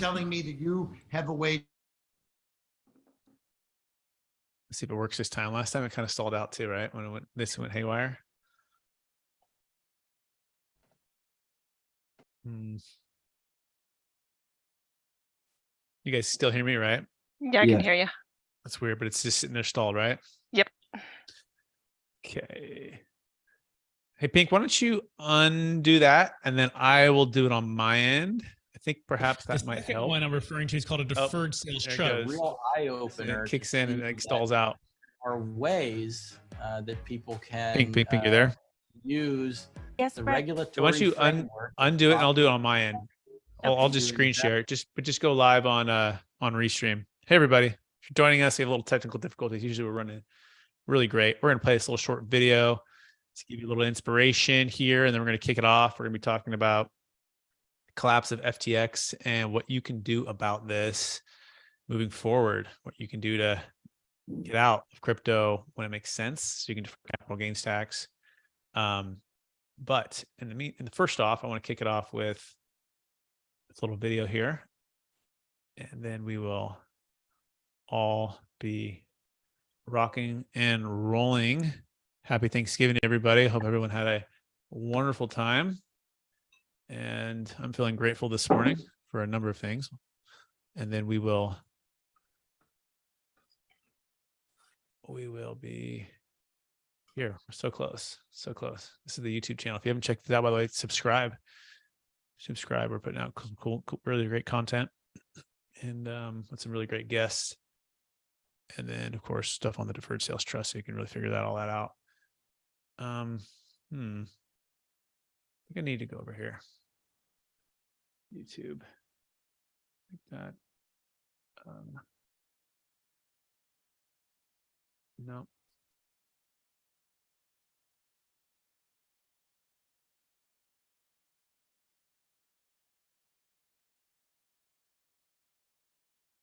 telling me that you have a way. Let's see if it works this time. Last time it kind of stalled out too, right? When this went haywire. You guys still hear me, right? Yeah, I can hear you. That's weird, but it's just sitting there stalled, right? Yep. Okay. Hey, Pink, why don't you undo that, and then I will do it on my end. I think perhaps that might help. The one I'm referring to is called a deferred sales trust. Real eye opener. It kicks in and it stalls out. Are ways that people can Pink, you're there. Use the Brett. regulatory. So once you undo it, and I'll do it on my end. I'll just Okay. screen share it. Just go live on Restream. Hey everybody, if you're joining us, we have a little technical difficulties. Usually we're running really great. We're gonna play this little short video to give you a little inspiration here, and then we're gonna kick it off. We're gonna be talking about the collapse of FTX and what you can do about this moving forward. What you can do to get out of crypto when it makes sense, so you can defer capital gains tax. But in the first off, I want to kick it off with this little video here, and then we will all be rocking and rolling. Happy Thanksgiving, everybody. Hope everyone had a wonderful time, and I'm feeling grateful this morning for a number of things. And then we will be here. We're so close. This is the YouTube channel. If you haven't checked it out, by the way, subscribe. We're putting out cool, really great content, and with some really great guests. And then, of course, stuff on the Deferred Sales Trust, so you can really figure all that out. I think I need to go over here. YouTube. Like that. No.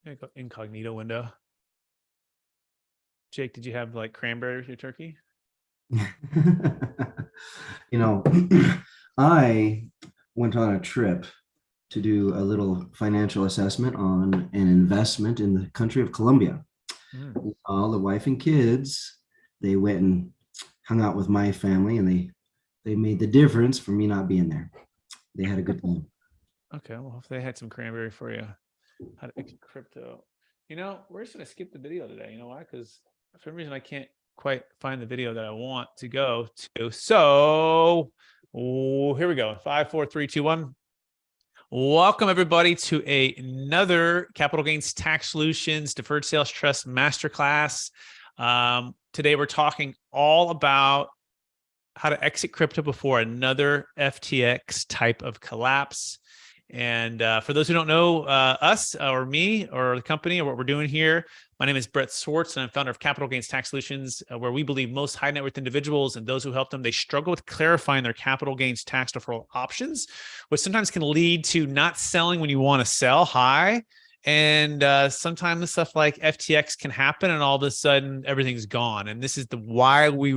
Go incognito window. Jake, did you have like cranberry with your turkey? I went on a trip to do a little financial assessment on an investment in the country of Colombia. All the wife and kids, they went and hung out with my family, and they made the difference for me not being there. They had a good time. Okay, well, if they had some cranberry for you, how to exit crypto. We're just going to skip the video today. You know why? Because for some reason I can't quite find the video that I want to go to. So here we go. 5, 4, 3, 2, 1. Welcome everybody to another Capital Gains Tax Solutions Deferred Sales Trust Masterclass. Today we're talking all about how to exit crypto before another FTX type of collapse. And for those who don't know us or me or the company or what we're doing here, my name is Brett Swarts, and I'm founder of Capital Gains Tax Solutions, where we believe most high net worth individuals and those who help them, they struggle with clarifying their capital gains tax deferral options, which sometimes can lead to not selling when you want to sell high. And sometimes stuff like FTX can happen, and all of a sudden everything's gone. And this is why we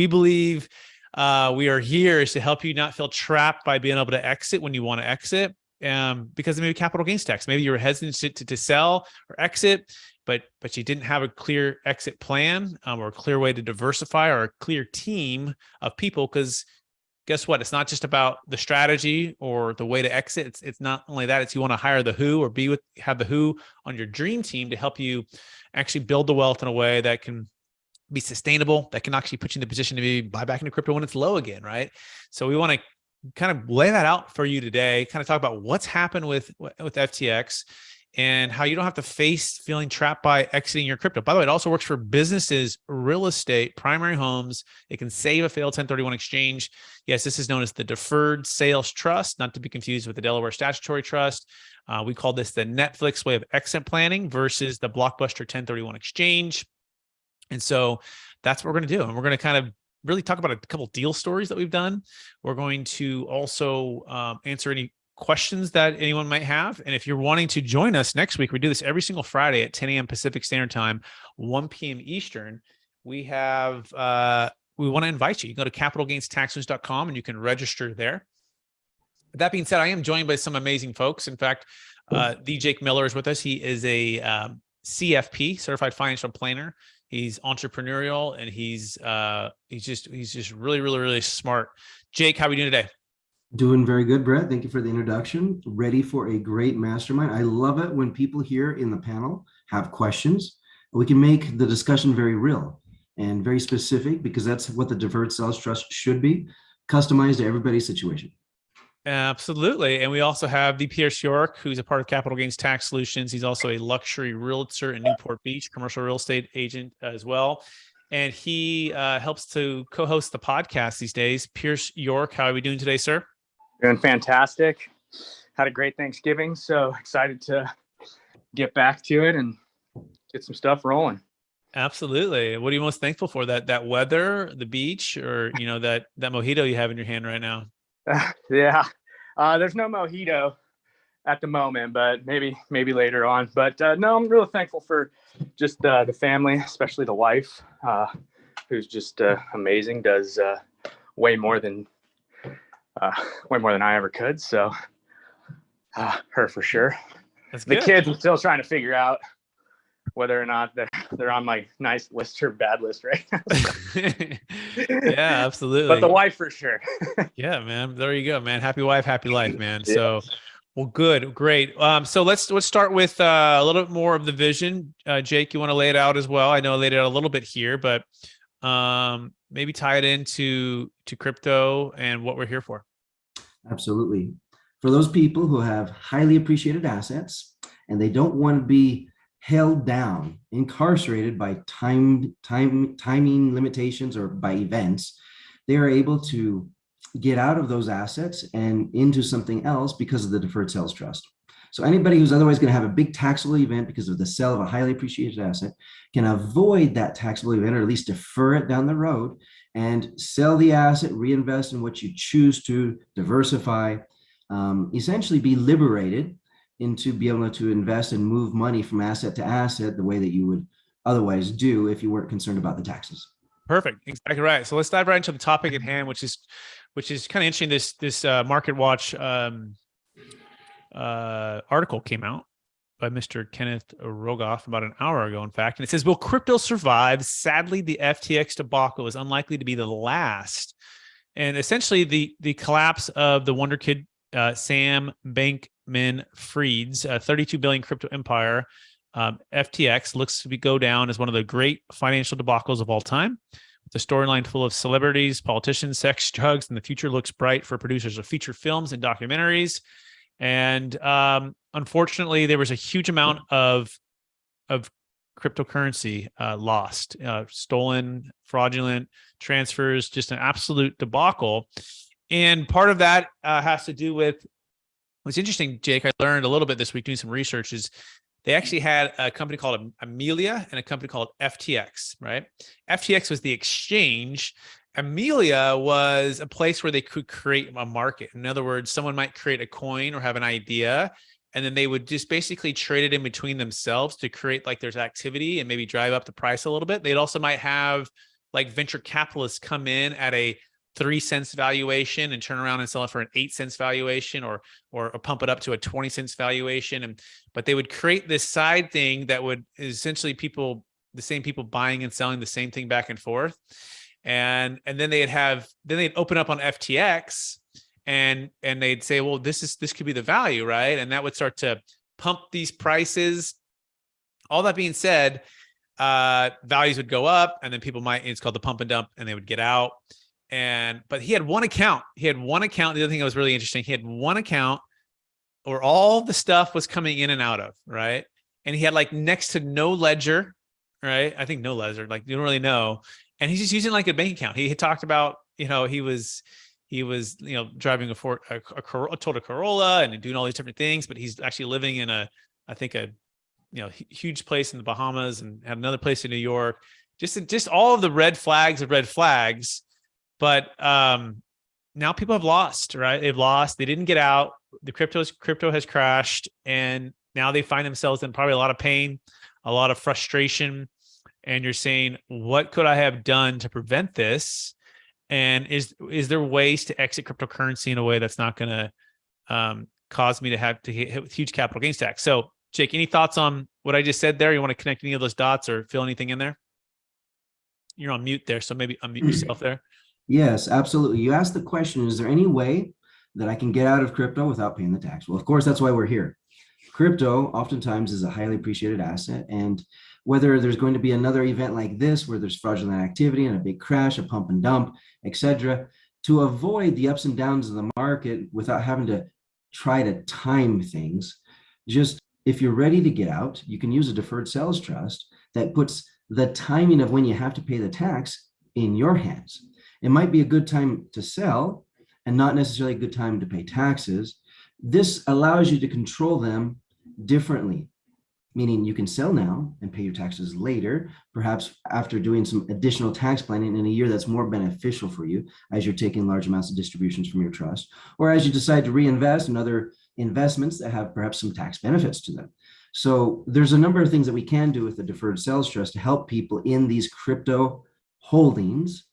believe we are here, is to help you not feel trapped by being able to exit when you want to exit, because of maybe capital gains tax. Maybe you're hesitant to sell or exit, but you didn't have a clear exit plan or a clear way to diversify or a clear team of people. Because guess what? It's not just about the strategy or the way to exit. It's not only that. It's you want to hire the who, or have the who on your dream team to help you actually build the wealth in a way that can be sustainable, that can actually put you in the position to be buy back into crypto when it's low again, right? So we want to kind of lay that out for you today, kind of talk about what's happened with FTX and how you don't have to face feeling trapped by exiting your crypto. By the way, it also works for businesses, real estate, primary homes. It can save a failed 1031 exchange. Yes, this is known as the Deferred Sales Trust, not to be confused with the Delaware Statutory Trust. We call this the Netflix way of exit planning versus the Blockbuster 1031 exchange. And so that's what we're going to do. And we're going to kind of really talk about a couple deal stories that we've done. We're going to also answer any questions that anyone might have. And if you're wanting to join us next week, we do this every single Friday at 10 a.m. Pacific Standard Time, 1 p.m. Eastern. We want to invite you. You can go to capitalgainstaxsolutions.com and you can register there. That being said, I am joined by some amazing folks. In fact, The Jake Miller is with us. He is a CFP, Certified Financial Planner. He's entrepreneurial, and he's just really, really, really smart. Jake, how are we doing today? Doing very good, Brett. Thank you for the introduction. Ready for a great mastermind. I love it when people here in the panel have questions. We can make the discussion very real and very specific, because that's what the Deferred Sales Trust should be, customized to everybody's situation. Absolutely. And we also have the Pierce York, who's a part of Capital Gains Tax Solutions. He's also a luxury realtor in Newport Beach, commercial real estate agent as well. And he helps to co-host the podcast these days. Pierce York, how are we doing today, sir? Doing fantastic. Had a great Thanksgiving. So excited to get back to it and get some stuff rolling. Absolutely. What are you most thankful for? That weather, the beach, or that mojito you have in your hand right now? Yeah. There's no mojito at the moment, but maybe later on. But no, I'm really thankful for just the family, especially the wife, who's just amazing. Does way more than I ever could. So her for sure. That's the good. Kids are still trying to figure out whether or not they're on my nice list or bad list right now. Yeah, absolutely. But the wife for sure. Yeah, man. There you go, man. Happy wife, happy life, man. Yeah. So, well, good, great. So let's start with a little bit more of the vision. Jake, you want to lay it out as well? I know I laid it out a little bit here, but maybe tie it into crypto and what we're here for. Absolutely. For those people who have highly appreciated assets and they don't want to be held down, incarcerated by timing limitations or by events, they are able to get out of those assets and into something else because of the Deferred Sales Trust. So anybody who's otherwise going to have a big taxable event because of the sale of a highly appreciated asset can avoid that taxable event, or at least defer it down the road, and sell the asset, reinvest in what you choose to diversify, essentially be liberated into be able to invest and move money from asset to asset the way that you would otherwise do if you weren't concerned about the taxes. Perfect. Exactly right. So let's dive right into the topic at hand, which is kind of interesting. This Market Watch article came out by Mr. Kenneth Rogoff about an hour ago, in fact, and it says, "Will crypto survive? Sadly, the FTX debacle is unlikely to be the last." And essentially, the collapse of the wonder kid Sam Bankman-Fried's $32 billion crypto empire, FTX, looks to go down as one of the great financial debacles of all time. The storyline full of celebrities, politicians, sex, drugs, and the future looks bright for producers of feature films and documentaries. And unfortunately, there was a huge amount of cryptocurrency lost, stolen, fraudulent transfers, just an absolute debacle. And part of that has to do with what's interesting, Jake. I learned a little bit this week doing some research. Is they actually had a company called Amelia and a company called FTX, right? FTX was the exchange. Amelia was a place where they could create a market. In other words, someone might create a coin or have an idea, and then they would just basically trade it in between themselves to create like there's activity and maybe drive up the price a little bit. They'd also might have like venture capitalists come in at a 3 cents valuation and turn around and sell it for an 8 cents valuation, or pump it up to a 20 cents valuation. But they would create this side thing that would essentially the same people buying and selling the same thing back and forth. And then they'd open up on FTX and they'd say, well, this could be the value, right? And that would start to pump these prices. All that being said, values would go up, and then it's called the pump and dump, and they would get out. But he had one account. The other thing that was really interesting, he had one account where all the stuff was coming in and out of, right? And he had like next to no ledger, right? I think no ledger, like you don't really know. And he's just using like a bank account. He had talked about, he was driving a Toyota Corolla and doing all these different things, but he's actually living in a huge place in the Bahamas and had another place in New York. Just all of the red flags. But now people have lost, right? They've lost. They didn't get out. The crypto has crashed, and now they find themselves in probably a lot of pain, a lot of frustration. And you're saying, what could I have done to prevent this? And is there ways to exit cryptocurrency in a way that's not going to caused me to have to hit with huge capital gains tax. So Jake, any thoughts on what I just said there? You want to connect any of those dots or fill anything in there? You're on mute there, so maybe unmute yourself there. Yes, absolutely. You asked the question, is there any way that I can get out of crypto without paying the tax? Well, of course, that's why we're here. Crypto oftentimes is a highly appreciated asset. And whether there's going to be another event like this, where there's fraudulent activity and a big crash, a pump and dump, etc., to avoid the ups and downs of the market without having to try to time things, just if you're ready to get out, you can use a deferred sales trust that puts the timing of when you have to pay the tax in your hands. It might be a good time to sell and not necessarily a good time to pay taxes. This allows you to control them differently, meaning you can sell now and pay your taxes later, perhaps after doing some additional tax planning in a year that's more beneficial for you as you're taking large amounts of distributions from your trust, or as you decide to reinvest in other investments that have perhaps some tax benefits to them. So there's a number of things that we can do with the deferred sales trust to help people in these crypto holdings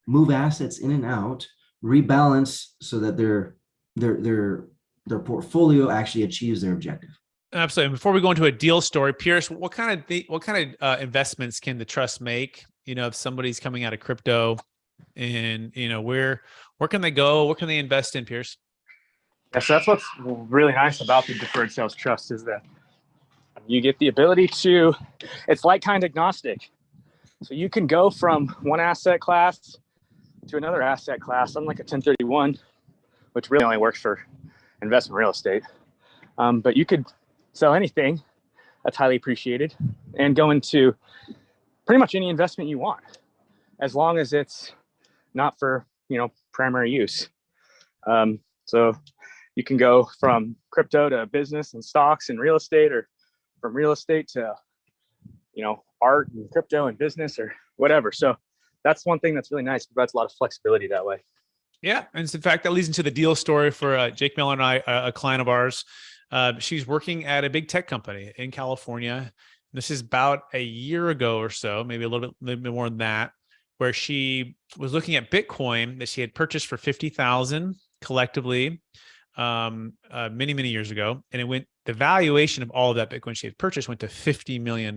move assets in and out, rebalance so that their portfolio actually achieves their objective. Absolutely. Before we go into a deal story, Pierce, what kind of investments can the trust make? You know, if somebody's coming out of crypto, and you know, where can they go? What can they invest in, Pierce? Yeah, so that's what's really nice about the deferred sales trust is that you get the ability to, it's like kind agnostic. So you can go from one asset class to another asset class, unlike a 1031, which really only works for investment real estate. But you could sell anything that's highly appreciated and go into pretty much any investment you want, as long as it's not for, primary use. So you can go from crypto to business and stocks and real estate, or from real estate to, art and crypto and business or whatever. So that's one thing that's really nice. It provides a lot of flexibility that way. Yeah. And in fact, that leads into the deal story for Jake Miller and I, a client of ours. She's working at a big tech company in California. This is about a year ago or so, maybe a little bit more than that, where she was looking at Bitcoin that she had purchased for $50,000 collectively many, many years ago. And the valuation of all of that Bitcoin she had purchased went to $50 million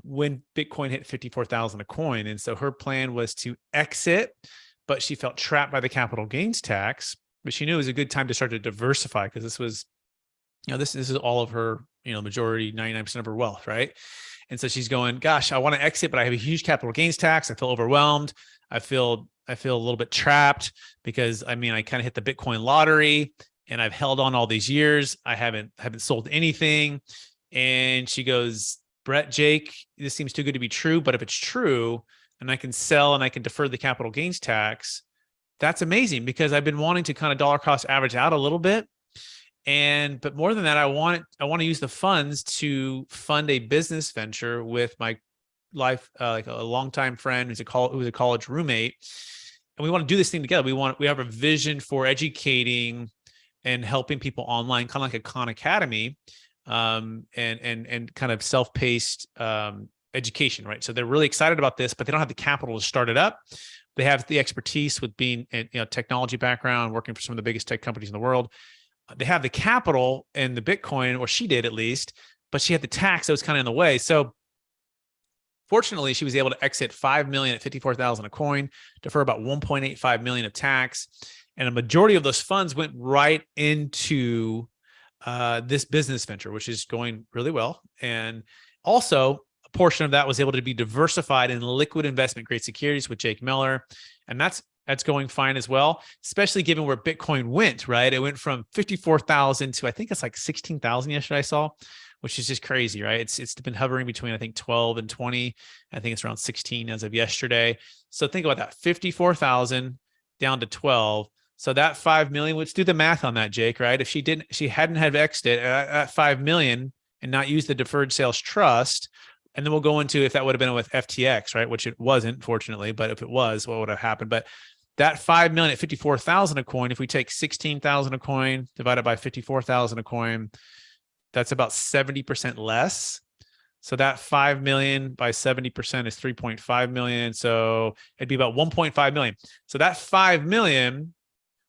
when Bitcoin hit 54,000 a coin. And so her plan was to exit, but she felt trapped by the capital gains tax. But she knew it was a good time to start to diversify, because this was, this is all of her, majority, 99% of her wealth, right? And so she's going, gosh, I want to exit, but I have a huge capital gains tax. I feel overwhelmed. I feel a little bit trapped because I kind of hit the Bitcoin lottery and I've held on all these years. I haven't sold anything. And she goes, Brett, Jake, this seems too good to be true. But if it's true and I can sell and I can defer the capital gains tax, that's amazing, because I've been wanting to kind of dollar cost average out a little bit. But more than that, I want to use the funds to fund a business venture with my like a longtime friend who's a college roommate. And we want to do this thing together. We have a vision for educating and helping people online, kind of like a Khan Academy, and kind of self-paced education, right? So they're really excited about this, but they don't have the capital to start it up. They have the expertise with being technology background, working for some of the biggest tech companies in the world. They have the capital and the Bitcoin, or she did at least, but she had the tax that was kind of in the way. So fortunately, she was able to exit $5 million at 54,000 a coin, defer about $1.85 million of tax. And a majority of those funds went right into this business venture, which is going really well. And also a portion of that was able to be diversified in liquid investment grade securities with Jake Miller. And that's going fine as well, especially given where Bitcoin went, right? It went from 54,000 to, I think it's like 16,000 yesterday I saw, which is just crazy, right? It's been hovering between, I think, 12 and 20. I think it's around 16 as of yesterday. So think about that, 54,000 down to 12. So that 5 million, let's do the math on that, Jake, right? If she hadn't have exited at 5 million and not used the deferred sales trust, and then we'll go into if that would have been with FTX, right? Which it wasn't, fortunately, but if it was, what would have happened? But that 5 million at 54,000 a coin, if we take 16,000 a coin divided by 54,000 a coin, that's about 70% less. So that 5 million by 70% is 3.5 million. So it'd be about 1.5 million. So that 5 million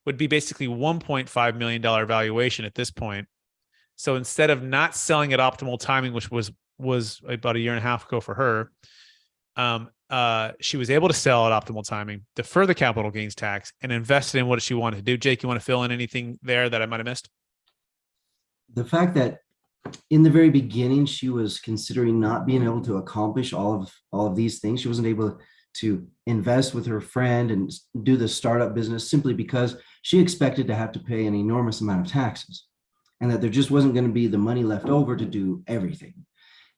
would be basically $1.5 million valuation at this point. So instead of not selling at optimal timing, which was about a year and a half ago for her, she was able to sell at optimal timing, defer the capital gains tax, and invest in what she wanted to do. Jake, you want to fill in anything there that I might have missed? The fact that in the very beginning, she was considering not being able to accomplish all of these things. She wasn't able to invest with her friend and do the startup business simply because she expected to have to pay an enormous amount of taxes, and that there just wasn't going to be the money left over to do everything.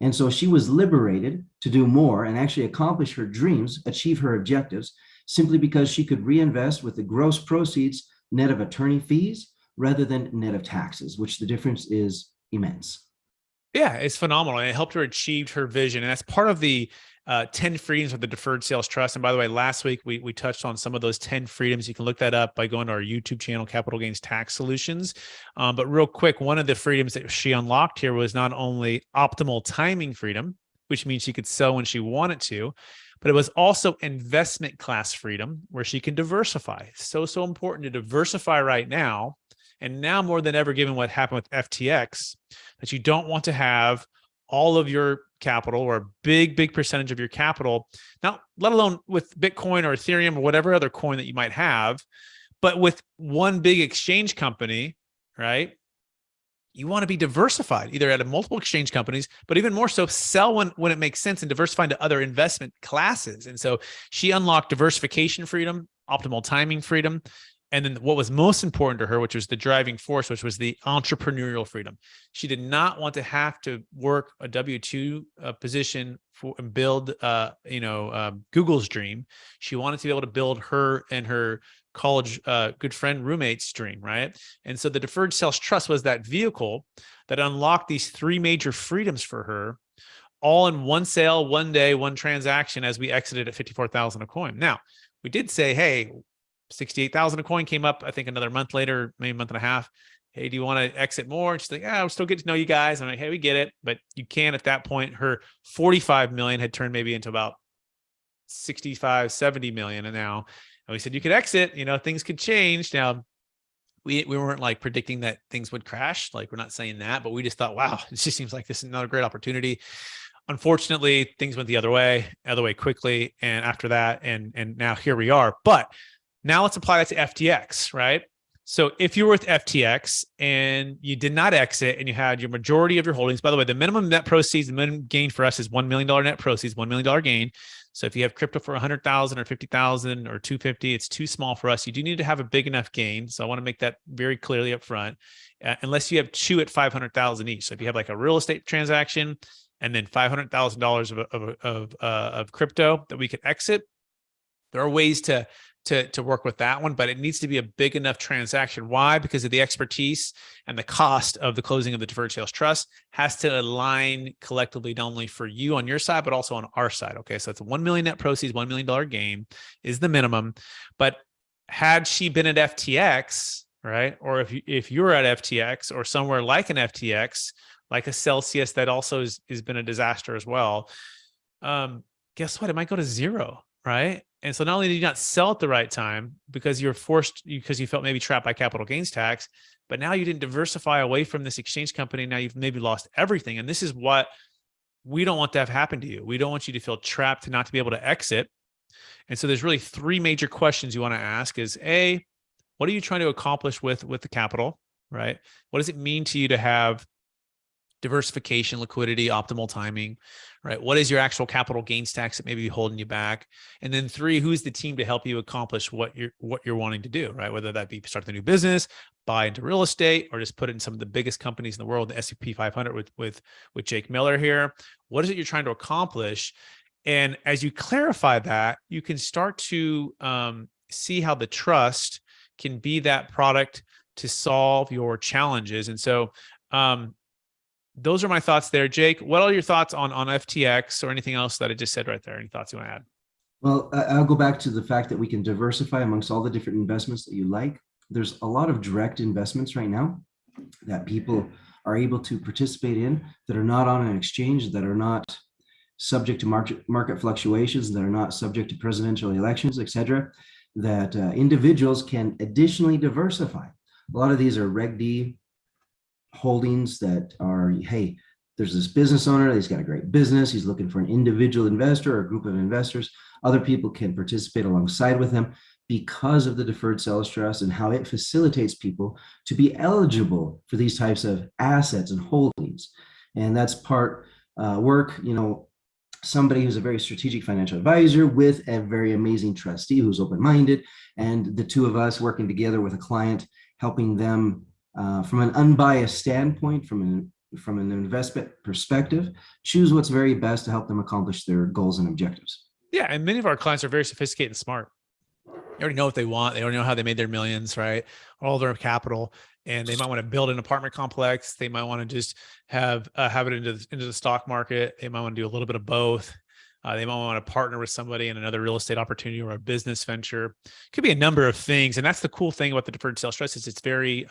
And so she was liberated to do more and actually accomplish her dreams, achieve her objectives, simply because she could reinvest with the gross proceeds net of attorney fees rather than net of taxes, which the difference is immense. Yeah, it's phenomenal. And it helped her achieve her vision. And that's part of the 10 freedoms of the Deferred Sales Trust. And by the way, last week, we touched on some of those 10 freedoms. You can look that up by going to our YouTube channel, Capital Gains Tax Solutions. But real quick, one of the freedoms that she unlocked here was not only optimal timing freedom, which means she could sell when she wanted to, but it was also investment class freedom where she can diversify. So important to diversify right now. And now more than ever, given what happened with FTX, that you don't want to have all of your capital or a big percentage of your capital, not let alone with Bitcoin or Ethereum or whatever other coin that you might have, but with one big exchange company, right? You want to be diversified, either at multiple exchange companies, but even more so, sell when it makes sense and diversify into other investment classes. And so she unlocked diversification freedom, optimal timing freedom, and then what was most important to her, which was the driving force, which was the entrepreneurial freedom. She did not want to have to work a W-2 position and build, Google's dream. She wanted to be able to build her and her college good friend roommate's dream, right? And so the Deferred Sales Trust was that vehicle that unlocked these three major freedoms for her, all in one sale, one day, one transaction, as we exited at $54,000 a coin. Now, we did say, hey, $68,000 a coin came up, I think another month later, maybe a month and a half. Hey, do you want to exit more? And she's like, we'll still get to know you guys. I'm like, hey, we get it. But you can, at that point, her 45 million had turned maybe into about 65, 70 million. And now, and we said, you could exit, things could change. Now, we weren't like predicting that things would crash. Like, we're not saying that, but we just thought, wow, it just seems like this is another great opportunity. Unfortunately, things went the other way quickly. And after that, and now here we are. But now let's apply that to FTX, right? So if you were with FTX and you did not exit and you had your majority of your holdings, by the way, the minimum net proceeds, the minimum gain for us is $1 million net proceeds, $1 million gain. So if you have crypto for 100,000 or 50,000 or 250, it's too small for us. You do need to have a big enough gain. So I want to make that very clearly up front, unless you have two at 500,000 each. So if you have like a real estate transaction and then $500,000 of crypto that we could exit, there are ways to work with that one, but it needs to be a big enough transaction. Why? Because of the expertise and the cost of the closing of the Deferred Sales Trust has to align collectively, not only for you on your side, but also on our side. Okay. So it's a $1 million net proceeds, $1 million gain is the minimum. But had she been at FTX, right? Or if you're at FTX or somewhere like an FTX, like a Celsius that also has been a disaster as well, guess what? It might go to zero, right? And so not only did you not sell at the right time because you felt maybe trapped by capital gains tax, but now you didn't diversify away from this exchange company. Now you've maybe lost everything. And this is what we don't want to have happen to you. We don't want you to feel trapped, not to be able to exit. And so there's really three major questions you want to ask is A, what are you trying to accomplish with the capital, right? What does it mean to you to have diversification, liquidity, optimal timing, right? What is your actual capital gains tax that may be holding you back? And then three, who's the team to help you accomplish what you're wanting to do, right? Whether that be start the new business, buy into real estate, or just put it in some of the biggest companies in the world, the S&P 500 with Jake Miller here. What is it you're trying to accomplish? And as you clarify that, you can start to see how the trust can be that product to solve your challenges. And so, those are my thoughts there. Jake, what are your thoughts on FTX or anything else that I just said right there? Any thoughts you want to add? Well, I'll go back to the fact that we can diversify amongst all the different investments that you like. There's a lot of direct investments right now that people are able to participate in that are not on an exchange, that are not subject to market fluctuations, that are not subject to presidential elections, etc. that individuals can additionally diversify. A lot of these are Reg D holdings that are, hey, there's this business owner, he's got a great business, he's looking for an individual investor or a group of investors. Other people can participate alongside with him because of the Deferred Sales Trust and how it facilitates people to be eligible for these types of assets and holdings. And that's part work, somebody who's a very strategic financial advisor with a very amazing trustee who's open-minded, and the two of us working together with a client, helping them from an unbiased standpoint, from an investment perspective, choose what's very best to help them accomplish their goals and objectives. Yeah, and many of our clients are very sophisticated and smart. They already know what they want. They already know how they made their millions, right? All their capital, and they might want to build an apartment complex. They might want to just have it into the stock market. They might want to do a little bit of both. They might want to partner with somebody in another real estate opportunity or a business venture. It could be a number of things, and that's the cool thing about the Deferred Sales Trust is it's very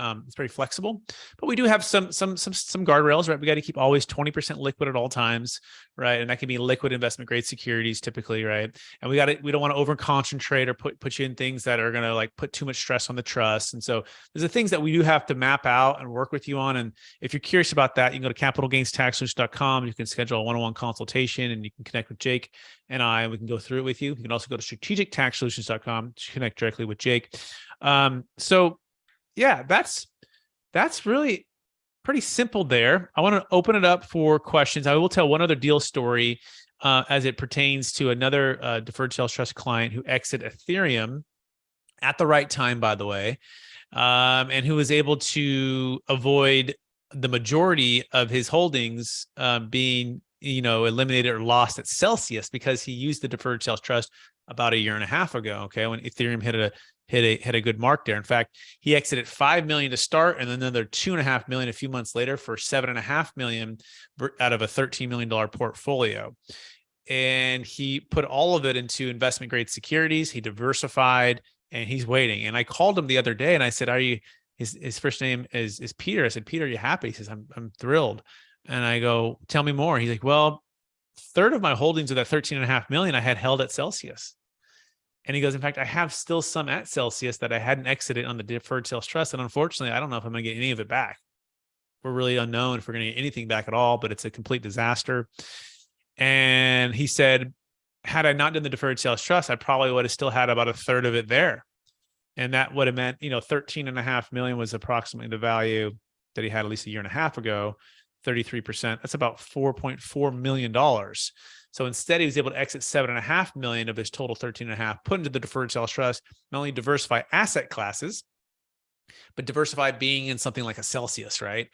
flexible. But we do have some guardrails, right? We got to keep always 20% liquid at all times, right? And that can be liquid investment grade securities typically, right? And we don't want to over concentrate or put you in things that are going to like put too much stress on the trust. And so there's the things that we do have to map out and work with you on. And if you're curious about that, you can go to capitalgainstaxsolutions.com. You can schedule a one-on-one consultation, and you can connect with Jake and we can go through it with you. You can also go to strategictaxsolutions.com to connect directly with Jake. So yeah, that's really pretty simple there. I want to open it up for questions. I will tell one other deal story as it pertains to another Deferred Sales Trust client who exited Ethereum at the right time, by the way, and who was able to avoid the majority of his holdings being eliminated or lost at Celsius because he used the Deferred Sales Trust about a year and a half ago. Okay, when Ethereum hit a good mark there. In fact, he exited $5 million to start, and then another $2.5 million a few months later for $7.5 million out of a $13 million portfolio. And he put all of it into investment grade securities. He diversified, and he's waiting. And I called him the other day, and I said, "Are you?" His first name is Peter. I said, "Peter, are you happy?" He says, "I'm thrilled." And I go, "Tell me more." He's like, "Well, third of my holdings of that $13.5 million I had held at Celsius." And he goes, "In fact, I have still some at Celsius that I hadn't exited on the Deferred Sales Trust. And unfortunately, I don't know if I'm going to get any of it back. We're really unknown if we're going to get anything back at all, but it's a complete disaster." And he said, "Had I not done the Deferred Sales Trust, I probably would have still had about a third of it there." And that would have meant, $13.5 million was approximately the value that he had at least a year and a half ago. 33%. That's about $4.4 million. So instead, he was able to exit $7.5 million of his total 13.5, put into the Deferred Sales Trust, not only diversify asset classes, but diversify being in something like a Celsius, right?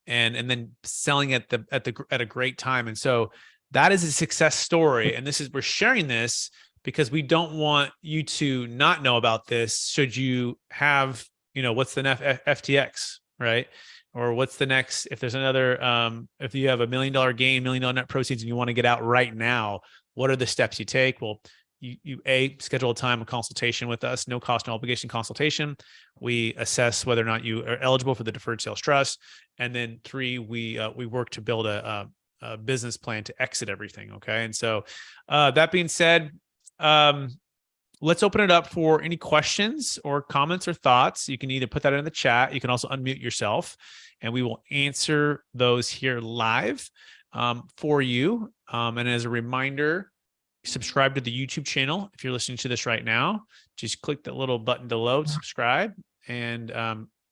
And then selling at a great time. And so that is a success story. And we're sharing this because we don't want you to not know about this. Should you have, what's the next FTX, right? Or what's the next, if there's another, if you have $1 million gain, $1 million net proceeds, and you want to get out right now, what are the steps you take? Well, you schedule a time of consultation with us, no cost, no obligation consultation. We assess whether or not you are eligible for the Deferred Sales Trust. And then 3, we work to build a business plan to exit everything. Okay. And so that being said, let's open it up for any questions or comments or thoughts. You can either put that in the chat. You can also unmute yourself, and we will answer those here live for you. And as a reminder, subscribe to the YouTube channel. If you're listening to this right now, just click the little button below, subscribe, and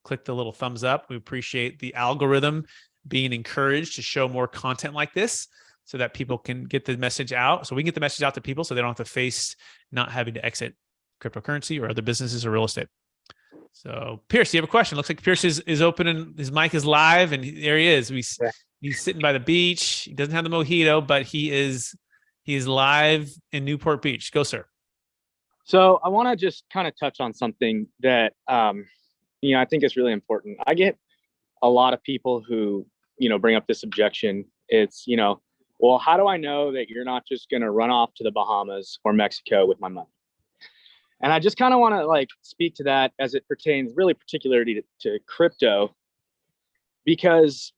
click the little thumbs up. We appreciate the algorithm being encouraged to show more content like this, so that people can get the message out. So we can get the message out to people so they don't have to face not having to exit cryptocurrency or other businesses or real estate. So Pierce, you have a question? Looks like Pierce is open and his mic is live, and there he is. He's sitting by the beach. He doesn't have the mojito, but he is live in Newport Beach. Go, sir. So I want to just kind of touch on something that, I think is really important. I get a lot of people who, bring up this objection. It's, well, how do I know that you're not just going to run off to the Bahamas or Mexico with my money? And I just kind of want to speak to that as it pertains really particularly to crypto, because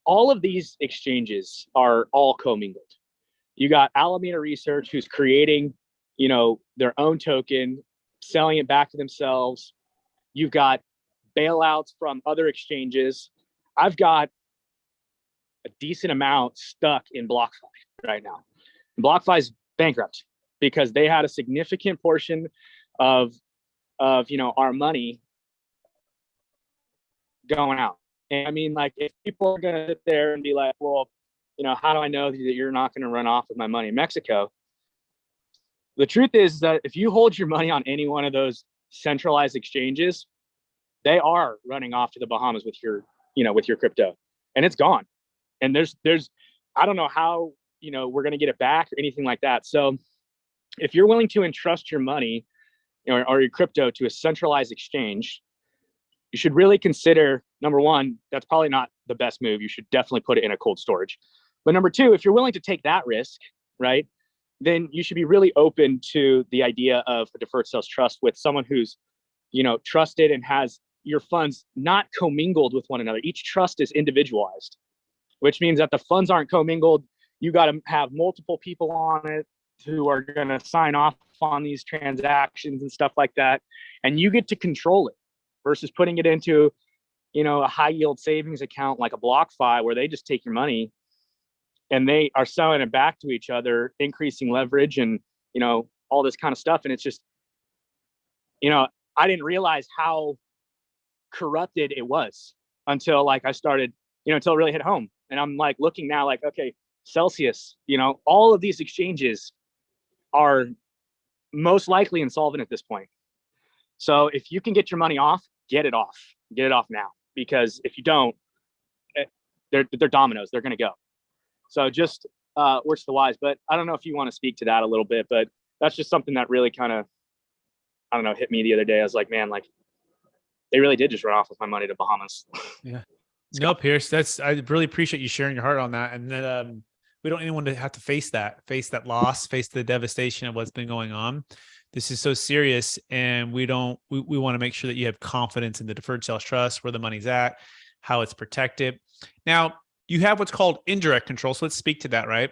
all of these exchanges are all commingled. You got Alameda Research, who's creating, their own token selling it back to themselves. You've got bailouts from other exchanges. I've got a decent amount stuck in BlockFi right now. BlockFi is bankrupt because they had a significant portion of our money going out. And I mean, like, if people are going to sit there and be like, well, how do I know that you're not going to run off with my money in Mexico? The truth is that if you hold your money on any one of those centralized exchanges, they are running off to the Bahamas with your crypto, and it's gone. And there's, I don't know how, we're going to get it back or anything like that. So if you're willing to entrust your money or your crypto to a centralized exchange, you should really consider, number one, that's probably not the best move. You should definitely put it in a cold storage. But number two, if you're willing to take that risk, right, then you should be really open to the idea of a deferred sales trust with someone who's, trusted and has your funds not commingled with one another. Each trust is individualized, which means that the funds aren't commingled. You got to have multiple people on it who are going to sign off on these transactions and stuff like that. And you get to control it versus putting it into, a high yield savings account like a BlockFi where they just take your money and they are selling it back to each other, increasing leverage and, all this kind of stuff. And it's just, I didn't realize how corrupted it was until I started, until it really hit home. And I'm looking now okay, Celsius, all of these exchanges are most likely insolvent at this point. So if you can get your money off, get it off now, because if you don't, they're dominoes, they're going to go. So just words to the wise, but I don't know if you want to speak to that a little bit, but that's just something that really kind of, I don't know, hit me the other day. I was like, man, they really did just run off with my money to Bahamas. Yeah. No, Pierce, I really appreciate you sharing your heart on that. And then we don't want anyone to have to face that loss, face the devastation of what's been going on. This is so serious. And we want to make sure that you have confidence in the deferred sales trust, where the money's at, how it's protected. Now, you have what's called indirect control. So let's speak to that, right?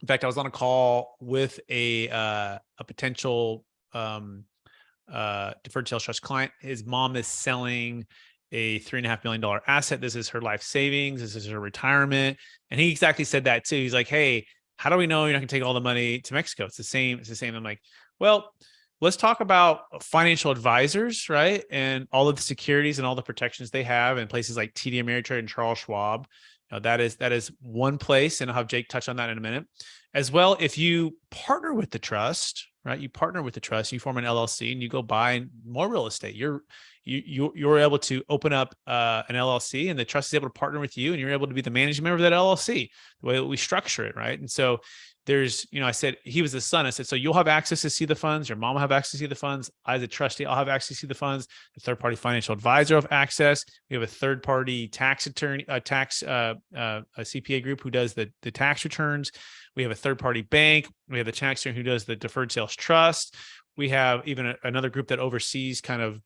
In fact, I was on a call with a potential deferred sales trust client. His mom is selling a $3.5 million asset. This is her life savings. This is her retirement. And he exactly said that too. He's like, hey, how do we know you're not going to take all the money to Mexico? It's the same. I'm like, well, let's talk about financial advisors, right? And all of the securities and all the protections they have in places like TD Ameritrade and Charles Schwab. That is one place. And I'll have Jake touch on that in a minute. As well, if you partner with the trust, right? You partner with the trust, you form an LLC and you go buy more real estate. You're able to open up an LLC, and the trust is able to partner with you, and you're able to be the managing member of that LLC, the way that we structure it, right? And so there's, I said, he was the son. I said, so you'll have access to see the funds. Your mom will have access to see the funds. I, as a trustee, I'll have access to see the funds. The third-party financial advisor will have access. We have a third-party tax attorney, a CPA group who does the tax returns. We have a third-party bank. We have the tax attorney who does the deferred sales trust. We have even another group that oversees kind of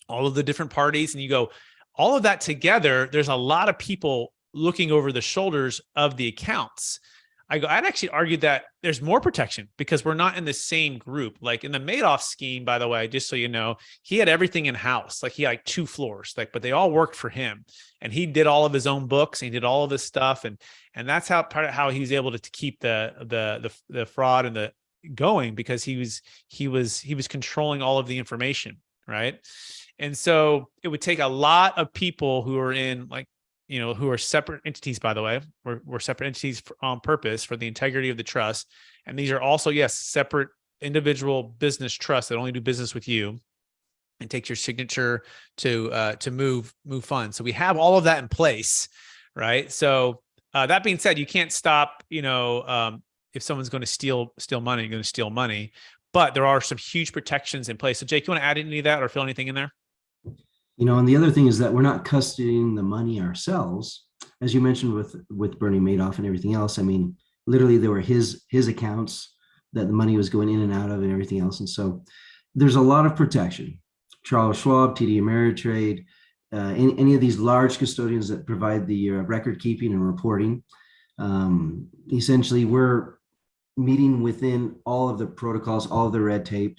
all of the different parties. And you go, all of that together, there's a lot of people looking over the shoulders of the accounts. I'd actually argue that there's more protection because we're not in the same group. Like in the Madoff scheme, by the way, just so you know, he had everything in house. Like he had 2 floors, but they all worked for him, and he did all of his own books. And he did all of this stuff, and that's how part of how he was able to keep the fraud and the going, because he was controlling all of the information, right? And so it would take a lot of people who are in who are separate entities, by the way. We're separate entities on purpose for the integrity of the trust. And these are also, yes, separate individual business trusts that only do business with you and take your signature to move funds. So we have all of that in place, right? So that being said, you can't stop, if someone's going to steal money, you're going to steal money. But there are some huge protections in place. So Jake, you want to add any of that or fill anything in there? And the other thing is that we're not custodying the money ourselves, as you mentioned with Bernie Madoff and everything else. I mean, literally there were his accounts that the money was going in and out of and everything else. And so there's a lot of protection. Charles Schwab, TD Ameritrade, any of these large custodians that provide the record keeping and reporting. Essentially, we're meeting within all of the protocols, all of the red tape.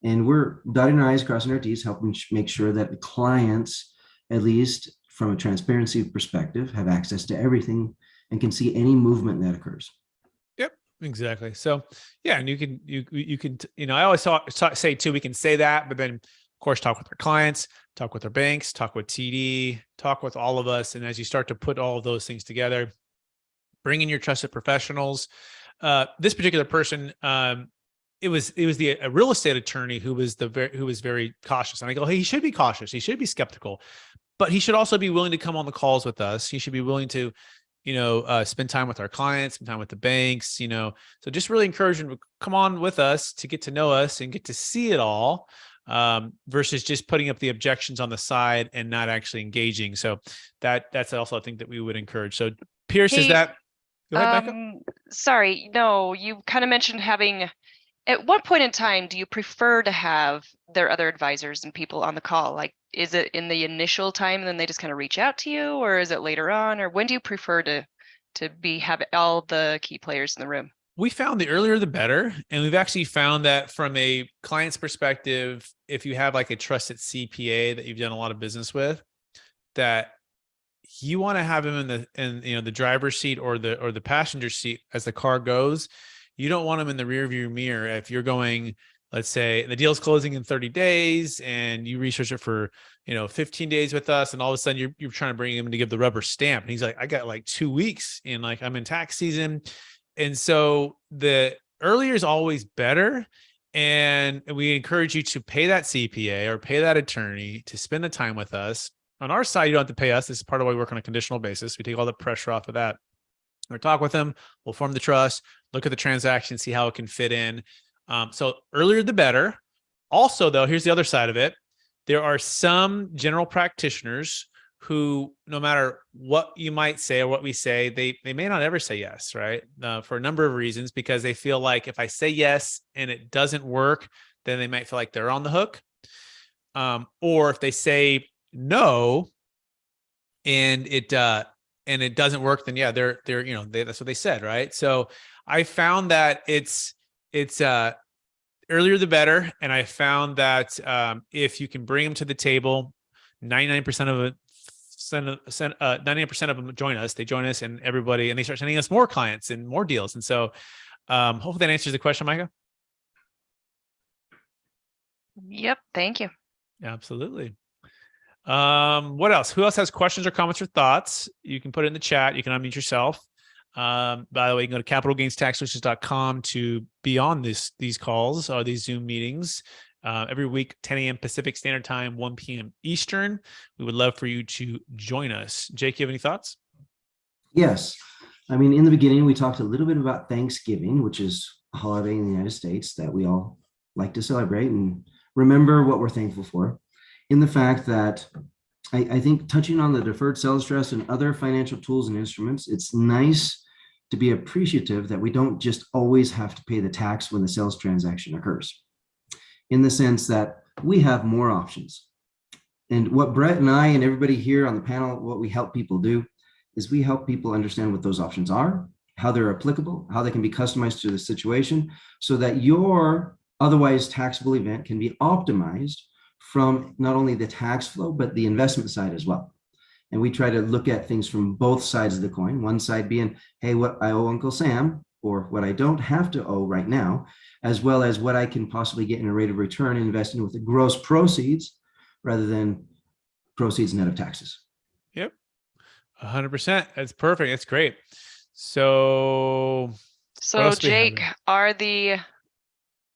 And we're dotting our I's, crossing our T's, helping make sure that the clients, at least from a transparency perspective, have access to everything and can see any movement that occurs. Yep, exactly. So yeah, and you can, I always say too, we can say that, but then of course, talk with our clients, talk with our banks, talk with TD, talk with all of us. And as you start to put all of those things together, bring in your trusted professionals. This particular person, it was a real estate attorney who was very cautious. And I go, hey, he should be cautious. He should be skeptical, but he should also be willing to come on the calls with us. He should be willing to, spend time with our clients, spend time with the banks, so just really encourage him to come on with us to get to know us and get to see it all, versus just putting up the objections on the side and not actually engaging. So that's also a thing that we would encourage. So Pierce, is that, go ahead, Becca. Sorry, no, you kind of mentioned having, at what point in time do you prefer to have their other advisors and people on the call? Like, is it in the initial time and then they just kind of reach out to you, or is it later on, or when do you prefer to have all the key players in the room? We found the earlier the better. And we've actually found that from a client's perspective, if you have like a trusted CPA that you've done a lot of business with, that you want to have him in the driver's seat or the passenger seat as the car goes. You don't want them in the rear view mirror. If you're going, let's say the deal's closing in 30 days and you research it for, 15 days with us. And all of a sudden you're trying to bring him to give the rubber stamp. And he's like, I got like 2 weeks and like, I'm in tax season. And so the earlier is always better. And we encourage you to pay that CPA or pay that attorney to spend the time with us. On our side, you don't have to pay us. This is part of why we work on a conditional basis. We take all the pressure off of that. We'll talk with them. We'll form the trust, look at the transaction, see how it can fit in. So earlier, the better. Also, though, here's the other side of it. There are some general practitioners who, no matter what you might say or what we say, they may not ever say yes, right? For a number of reasons, because they feel like if I say yes and it doesn't work, then they might feel like they're on the hook. Or if they say no and it doesn't work, then yeah, they're that's what they said, right? So I found that it's earlier the better, and I found that if you can bring them to the table, 99% of them join us. They join us, and they start sending us more clients and more deals. And so hopefully that answers the question, Micah. Yep, thank you. Absolutely. What else? Who else has questions or comments or thoughts? You can put it in the chat. You can unmute yourself. By the way, you can go to capitalgainstaxsolutions.com to be on these calls or these Zoom meetings every week, 10 a.m. Pacific Standard Time, 1 p.m. Eastern. We would love for you to join us. Jake, you have any thoughts? Yes. I mean, in the beginning, we talked a little bit about Thanksgiving, which is a holiday in the United States that we all like to celebrate and remember what we're thankful for. In the fact that I think touching on the deferred sales trust and other financial tools and instruments, it's nice to be appreciative that we don't just always have to pay the tax when the sales transaction occurs, in the sense that we have more options. And what Brett and I and everybody here on the panel, what we help people do is we help people understand what those options are, how they're applicable, how they can be customized to the situation, so that your otherwise taxable event can be optimized from not only the tax flow, but the investment side as well. And we try to look at things from both sides of the coin. One side being, hey, what I owe Uncle Sam, or what I don't have to owe right now, as well as what I can possibly get in a rate of return investing with the gross proceeds rather than proceeds net of taxes. Yep. 100%. That's perfect. That's great. So Jake,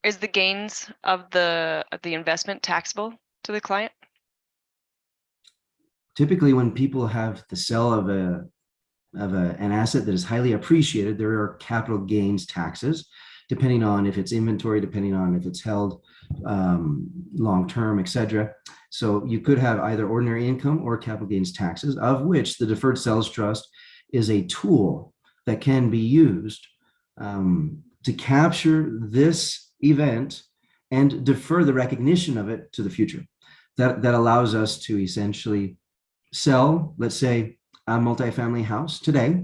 is the gains of the investment taxable to the client? Typically, when people have the sale of an asset that is highly appreciated, there are capital gains taxes, depending on if it's inventory, depending on if it's held long-term, etc. So you could have either ordinary income or capital gains taxes, of which the deferred sales trust is a tool that can be used to capture this event and defer the recognition of it to the future. That allows us to essentially sell, let's say, a multifamily house today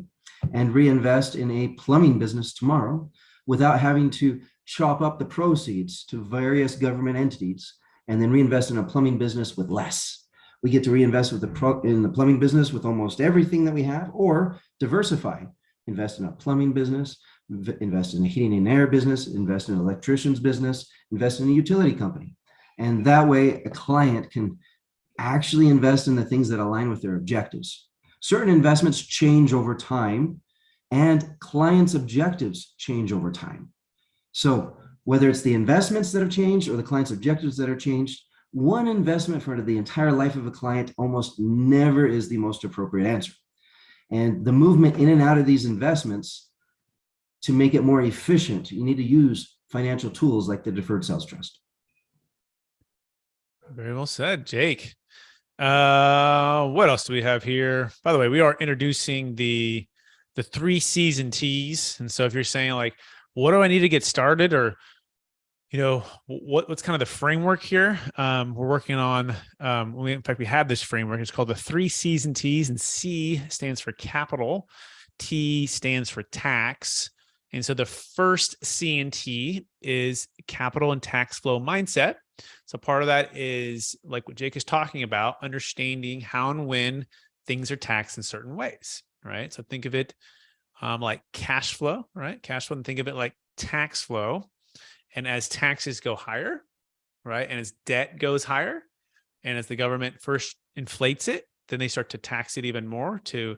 and reinvest in a plumbing business tomorrow without having to chop up the proceeds to various government entities and then reinvest in a plumbing business with less. We get to reinvest in the plumbing business with almost everything that we have, or diversify, invest in a plumbing business, invest in a heating and air business, invest in an electrician's business, invest in a utility company. And that way a client can actually invest in the things that align with their objectives. Certain investments change over time, and clients' objectives change over time. So whether it's the investments that have changed or the client's objectives that are changed, one investment for the entire life of a client almost never is the most appropriate answer. And the movement in and out of these investments, to make it more efficient, you need to use financial tools like the Deferred Sales Trust. Very well said, Jake. What else do we have here? By the way, we are introducing the 3 C's and T's. And so if you're saying like, what do I need to get started, or what's kind of the framework here? We're working on, in fact, we have this framework. It's called the 3 C's and T's, and C stands for capital. T stands for tax. And so the first C and T is capital and tax flow mindset. So part of that is like what Jake is talking about, understanding how and when things are taxed in certain ways, right? So think of it like cash flow, right? Cash flow, and think of it like tax flow. And as taxes go higher, right? And as debt goes higher, and as the government first inflates it, then they start to tax it even more to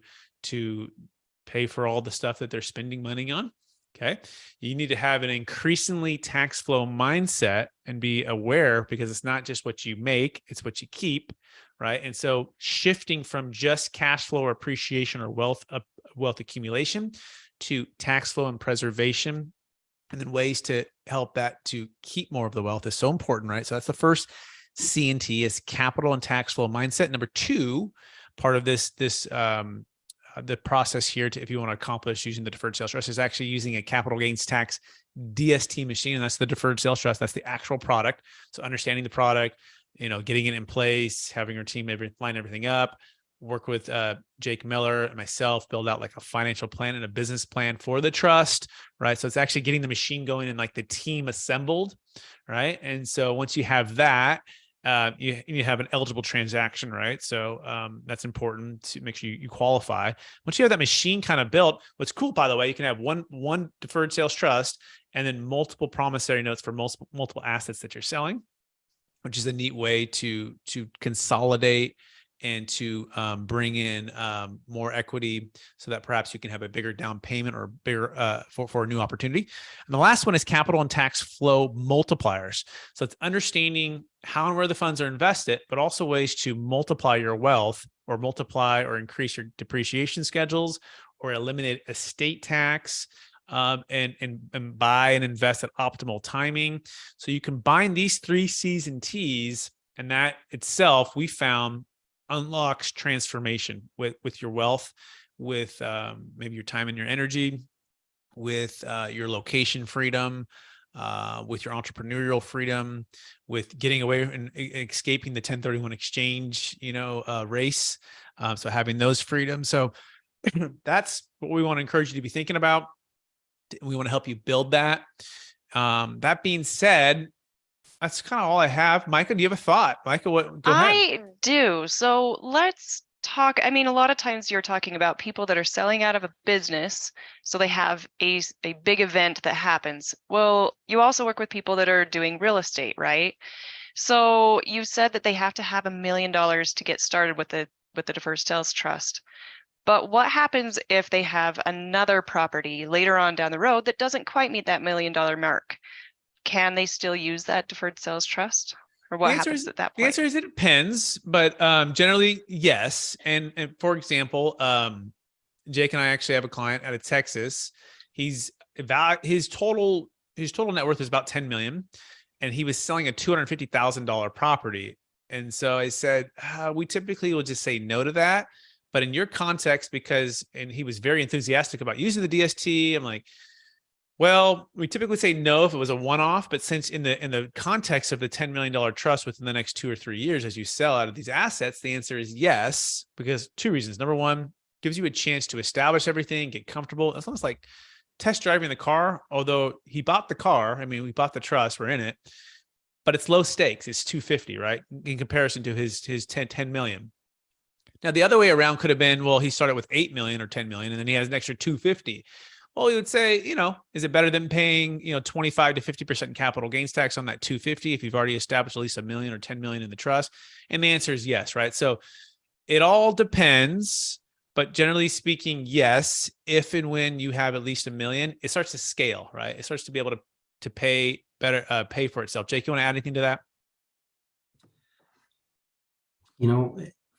pay for all the stuff that they're spending money on. Okay. You need to have an increasingly tax flow mindset and be aware, because it's not just what you make, it's what you keep. Right. And so shifting from just cash flow or appreciation or wealth accumulation to tax flow and preservation, and then ways to help that to keep more of the wealth is so important. Right. So that's the first C and T, is capital and tax flow mindset. Number 2, part of the process here if you want to accomplish using the Deferred Sales Trust, is actually using a capital gains tax DST machine. And that's the Deferred Sales Trust. That's the actual product. So understanding the product, getting it in place, having your team line everything up, work with Jake Miller and myself, build out like a financial plan and a business plan for the trust, right? So it's actually getting the machine going and like the team assembled, right? And so once you have that, you have an eligible transaction, right? So that's important to make sure you qualify. Once you have that machine kind of built, what's cool, by the way, you can have one Deferred Sales Trust and then multiple promissory notes for multiple assets that you're selling, which is a neat way to consolidate and to bring in more equity, so that perhaps you can have a bigger down payment or bigger for a new opportunity. And the last one is capital and tax flow multipliers. So it's understanding how and where the funds are invested, but also ways to multiply your wealth, or multiply or increase your depreciation schedules, or eliminate estate tax, and buy and invest at optimal timing. So you combine these 3 C's and T's, and that itself, we found, unlocks transformation with your wealth, with maybe your time and your energy, with your location freedom, with your entrepreneurial freedom, with getting away and escaping the 1031 exchange, race. So having those freedoms. So that's what we want to encourage you to be thinking about. We want to help you build that. That being said, that's kind of all I have. Micah, do you have a thought? Micah, go ahead. I do. So let's talk. I mean, a lot of times you're talking about people that are selling out of a business, so they have a big event that happens. Well, you also work with people that are doing real estate, right? So you said that they have to have $1 million to get started with the Deferred Sales Trust. But what happens if they have another property later on down the road that doesn't quite meet that $1 million mark? Can they still use that Deferred Sales Trust? Or what happens at that point? The answer is it depends, but generally, yes. And for example, Jake and I actually have a client out of Texas. His total net worth is about 10 million, and he was selling a $250,000 property. And so I said, we typically will just say no to that. But in your context, and he was very enthusiastic about using the DST, I'm like, well, we typically say no if it was a one-off, but since in the context of the $10 million trust within the next 2 or 3 years, as you sell out of these assets, the answer is yes, because 2 reasons. Number one, gives you a chance to establish everything, get comfortable. It's almost like test driving the car, although he bought the car. I mean, we bought the trust, we're in it, but it's low stakes. It's 250, right? In comparison to his 10 million. Now, the other way around could have been, well, he started with 8 million or 10 million, and then he has an extra 250. Well, we would say, is it better than paying, 25 to 50% capital gains tax on that 250 if you've already established at least $1 million or 10 million in the trust? And the answer is yes, right? So it all depends, but generally speaking, yes, if and when you have at least $1 million, it starts to scale, right? It starts to be able to pay better, pay for itself. Jake, you want to add anything to that?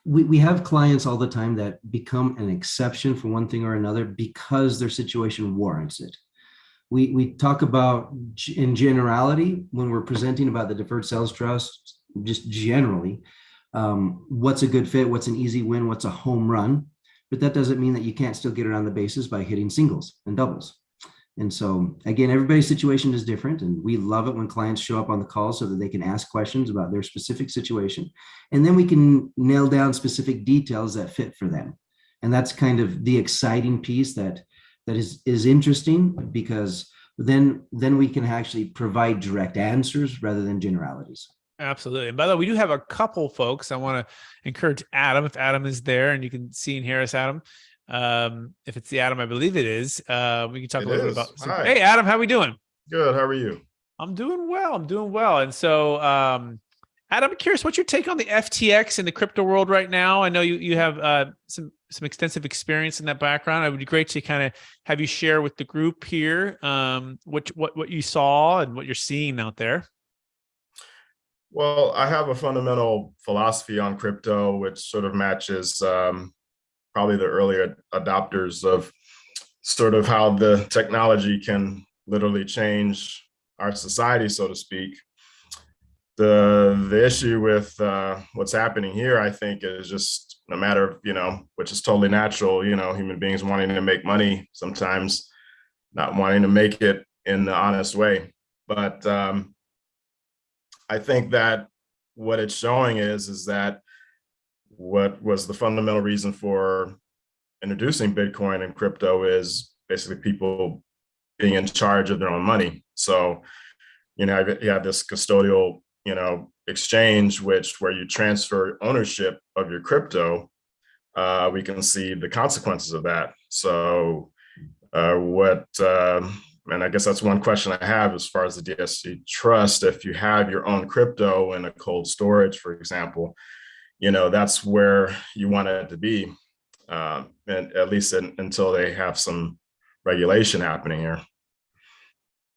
We have clients all the time that become an exception for one thing or another because their situation warrants it. We talk about in generality when we're presenting about the Deferred Sales Trust, just generally, what's a good fit, what's an easy win, what's a home run. But that doesn't mean that you can't still get around the bases by hitting singles and doubles. And so, again, everybody's situation is different, and we love it when clients show up on the call so that they can ask questions about their specific situation. And then we can nail down specific details that fit for them. And that's kind of the exciting piece that is interesting, because then we can actually provide direct answers rather than generalities. Absolutely. And by the way, we do have a couple folks. I want to encourage Adam, if Adam is there, and you can see and hear us, Adam. If it's the Adam, I believe it is. We can talk a little bit about. Hey, Adam, how are we doing? Good. How are you? I'm doing well. And so, Adam, I'm curious, what's your take on the FTX in the crypto world right now? I know you have some extensive experience in that background. It would be great to kind of have you share with the group here what you saw and what you're seeing out there. Well, I have a fundamental philosophy on crypto, which sort of matches probably the earlier adopters of sort of how the technology can literally change our society, so to speak. The issue with what's happening here, I think, is just a matter of, which is totally natural, human beings wanting to make money, sometimes not wanting to make it in the honest way. But I think that what it's showing is that what was the fundamental reason for introducing Bitcoin and crypto is basically people being in charge of their own money. So, you have this custodial, exchange, where you transfer ownership of your crypto. We can see the consequences of that. So and I guess that's one question I have as far as the DSC trust. If you have your own crypto in a cold storage, for example, that's where you want it to be, and at least until they have some regulation happening here.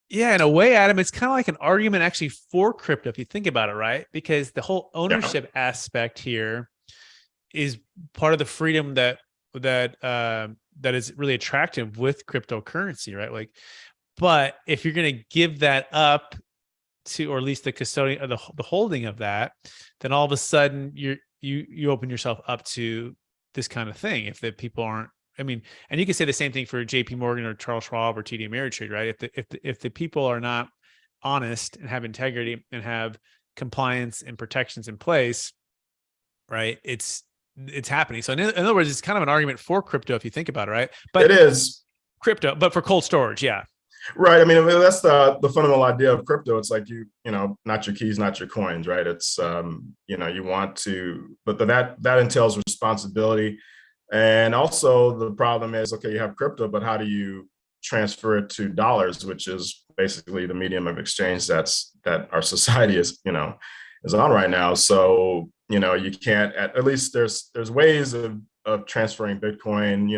Yeah, in a way, Adam, it's kind of like an argument actually for crypto, if you think about it, right? Because the whole ownership aspect here is part of the freedom that is really attractive with cryptocurrency, right? But if you're going to give that up to, or at least the custodian or the holding of that, then all of a sudden you open yourself up to this kind of thing. If the people aren't, and you can say the same thing for JP Morgan or Charles Schwab or TD Ameritrade, right? If the people are not honest and have integrity and have compliance and protections in place, right? It's happening. So in other words, it's kind of an argument for crypto if you think about it, right? But it is crypto, but for cold storage, yeah. Right. That's the fundamental idea of crypto. It's like not your keys, not your coins, right? It's you want to, but that entails responsibility. And also the problem is, okay, you have crypto, but how do you transfer it to dollars, which is basically the medium of exchange that our society is on right now. So, you can't, at least there's ways of transferring Bitcoin,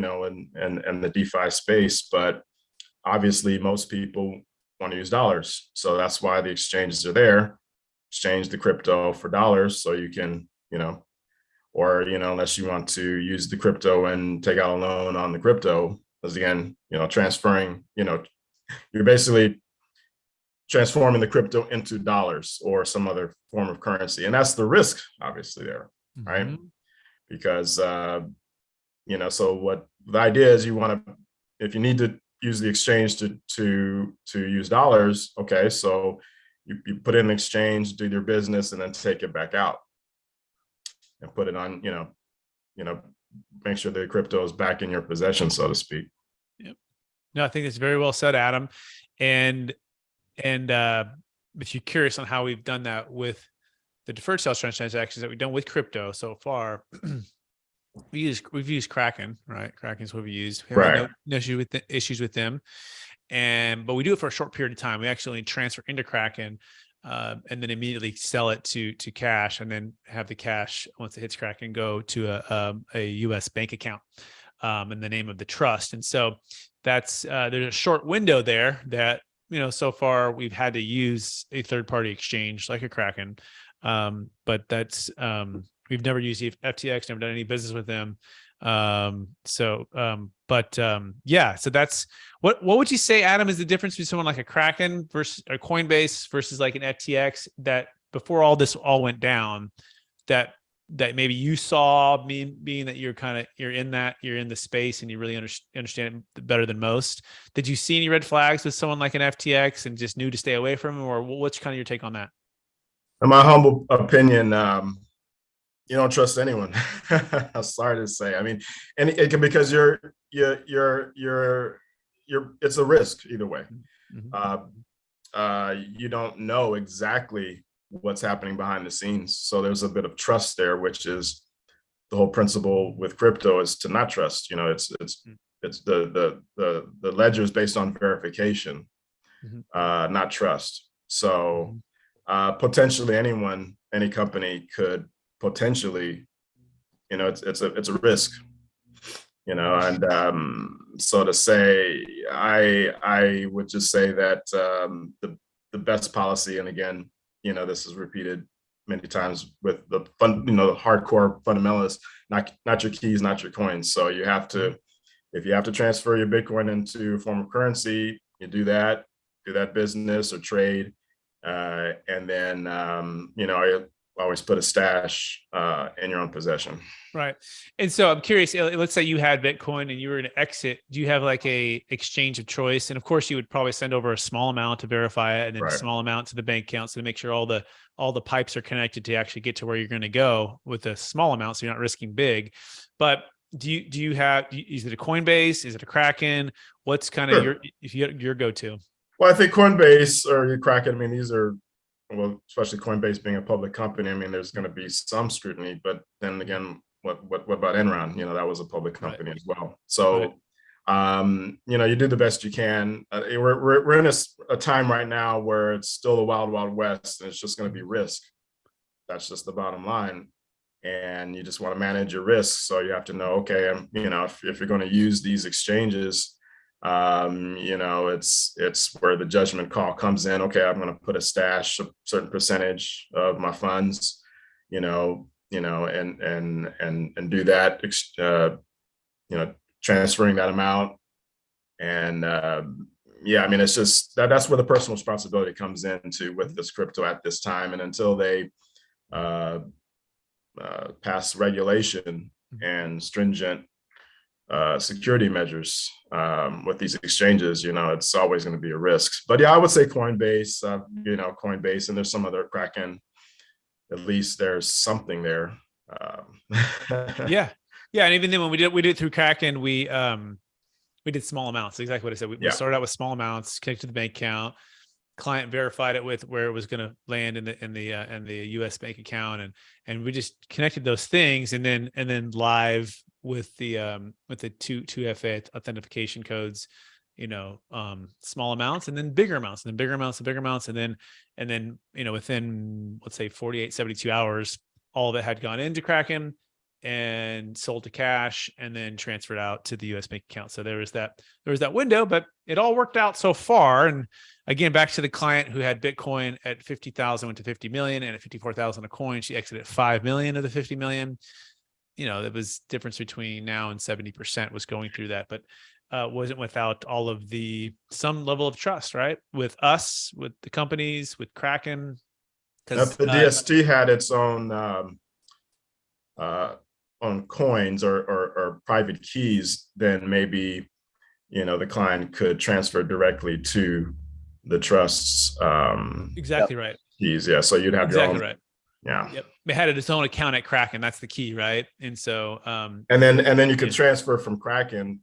and the DeFi space, but obviously most people want to use dollars. So that's why the exchanges are there. Exchange the crypto for dollars so you can, or, unless you want to use the crypto and take out a loan on the crypto, because again, transferring, you're basically transforming the crypto into dollars or some other form of currency. And that's the risk, obviously, there, right? Because, so what the idea is, you want to, if you need to use the exchange to use dollars, okay, so you put in an exchange, do your business, and then take it back out and put it on, make sure the crypto is back in your possession, so to speak. Yep. No, I think it's very well said, Adam. And if you're curious on how we've done that with the deferred sales trust transactions that we've done with crypto so far, we've used Kraken, right? Kraken's what we used. We have no issues with them. But we do it for a short period of time. We actually transfer into Kraken and then immediately sell it to cash, and then have the cash, once it hits Kraken, go to a US bank account in the name of the trust. And so that's there's a short window there that, so far we've had to use a third-party exchange like a Kraken. But that's we've never used FTX, never done any business with them. So that's what would you say, Adam, is the difference between someone like a Kraken versus a Coinbase versus like an FTX, that before all this all went down, that maybe you saw, being that you're in the space and you really understand it better than most? Did you see any red flags with someone like an FTX and just knew to stay away from them, or what's kind of your take on that? In my humble opinion, you don't trust anyone. I'm sorry to say. I mean, and it can, because it's a risk either way. You don't know exactly what's happening behind the scenes. So there's a bit of trust there, which is the whole principle with crypto, is to not trust. It's the ledger is based on verification, not trust. So potentially any company could potentially, it's a risk, and so to say, I would just say that the best policy, and again, this is repeated many times with the hardcore fundamentalists, not your keys, not your coins. So you have to, if you have to transfer your Bitcoin into a form of currency, you do that business or trade, and then I always put a stash in your own possession. Right. And so I'm curious, let's say you had Bitcoin and you were going to exit. Do you have like a exchange of choice? And of course you would probably send over a small amount to verify it, and then a small amount to the bank account, so to make sure all the pipes are connected to actually get to where you're going to go with a small amount, so you're not risking big. But do you have, is it a Coinbase? Is it a Kraken? What's kind of your go-to? Well, I think Coinbase or your Kraken, I mean, these are, well, especially Coinbase being a public company, I mean, there's going to be some scrutiny, but then again, what about Enron? That was a public company as well. So, you do the best you can. We're in a time right now where it's still the wild, wild west, and it's just going to be risk. That's just the bottom line. And you just want to manage your risks. So you have to know, okay, if you're going to use these exchanges, it's where the judgment call comes in. Okay, I'm going to put a stash, a certain percentage of my funds, and do that, transferring that amount. And it's just that's where the personal responsibility comes into with this crypto at this time. And until they pass regulation and stringent security measures with these exchanges, it's always going to be a risk. But I would say Coinbase, Coinbase, and there's some other Kraken. At least there's something there. Yeah. And even then, when we did it through Kraken, we did small amounts. Exactly what I said. We started out with small amounts, connected to the bank account. Client verified it with where it was going to land in the U.S. bank account, and we just connected those things, and then live with the 2FA authentication codes, small amounts, and then bigger amounts, and then bigger amounts, and bigger amounts, and then within, let's say 48, 72 hours, all that had gone into Kraken and sold to cash, and then transferred out to the U.S. bank account. So there was that window, but it all worked out so far. And again, back to the client who had Bitcoin at 50,000 went to 50 million, and at 54,000 a coin, she exited 5 million of the 50 million. There was difference between now and 70% was going through that, but wasn't without all of some level of trust, right? With us, with the companies, with Kraken. If the DST had its own on coins or private keys, then maybe the client could transfer directly to the trust's exactly right keys. Yeah, so you'd have exactly your own, right. Yeah. Yep. It had its own account at Kraken. That's the key, right? And so and then you could transfer from Kraken